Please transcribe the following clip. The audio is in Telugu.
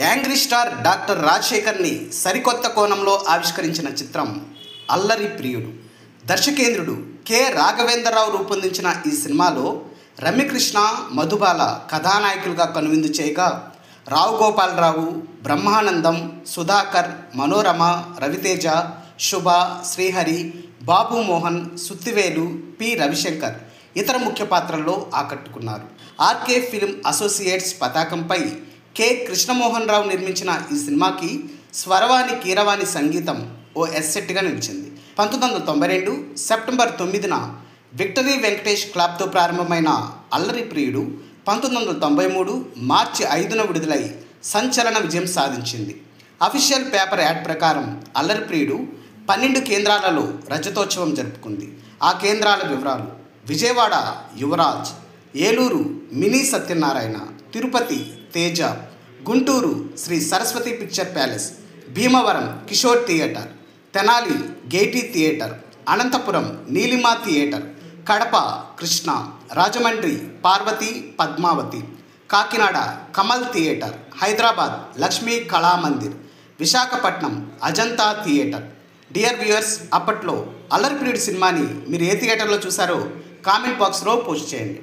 యాంగ్రీ స్టార్ డాక్టర్ రాజశేఖర్ని సరికొత్త కోణంలో ఆవిష్కరించిన చిత్రం అల్లరి ప్రియుడు. దర్శకేంద్రుడు కె రాఘవేంద్రరావు రూపొందించిన ఈ సినిమాలో రమ్యకృష్ణ, మధుబాల కథానాయకులుగా కనువిందు చేయగా రావు గోపాలరావు, బ్రహ్మానందం, సుధాకర్, మనోరమ, రవితేజ, శుభ, శ్రీహరి, బాబు మోహన్, సుత్తివేలు, పి రవిశంకర్ ఇతర ముఖ్య పాత్రల్లో ఆకట్టుకున్నారు. ఆర్కే ఫిల్మ్ అసోసియేట్స్ పతాకంపై కె కృష్ణమోహన్ రావు నిర్మించిన ఈ సినిమాకి స్వరవాణి కీరవాణి సంగీతం ఓ ఎస్సెట్గా నిలిచింది. 1992 సెప్టెంబర్ 9న విక్టరీ వెంకటేష్ క్లబ్తో ప్రారంభమైన అల్లరి ప్రియుడు 1993 మార్చి 5న విడుదలై సంచలన విజయం సాధించింది. అఫీషియల్ పేపర్ యాడ్ ప్రకారం అల్లరి ప్రియుడు 12 కేంద్రాలలో రజతోత్సవం జరుపుకుంది. ఆ కేంద్రాల వివరాలు: Vijayawada Yuvaraj, Eluru mini Satyanarayana, Tirupati Teja, Guntur Sri Saraswati picture palace, Bhimavaram Kishore theatre, Tenali Gaiety theatre, Anantapuram Neelima theatre, Kadapa Krishna, Rajahmundry Parvathi Padmavathi, Kakinada Kamal theatre, Hyderabad Lakshmi Kalamandir, Visakhapatnam Ajanta theatre. Dear viewers, అప్పట్లో అల్లరి ప్రియుడు సినిమాని మీరు ఏ థియేటర్లో చూసారో కామెంట్ బాక్స్లో పోస్ట్ చేయండి.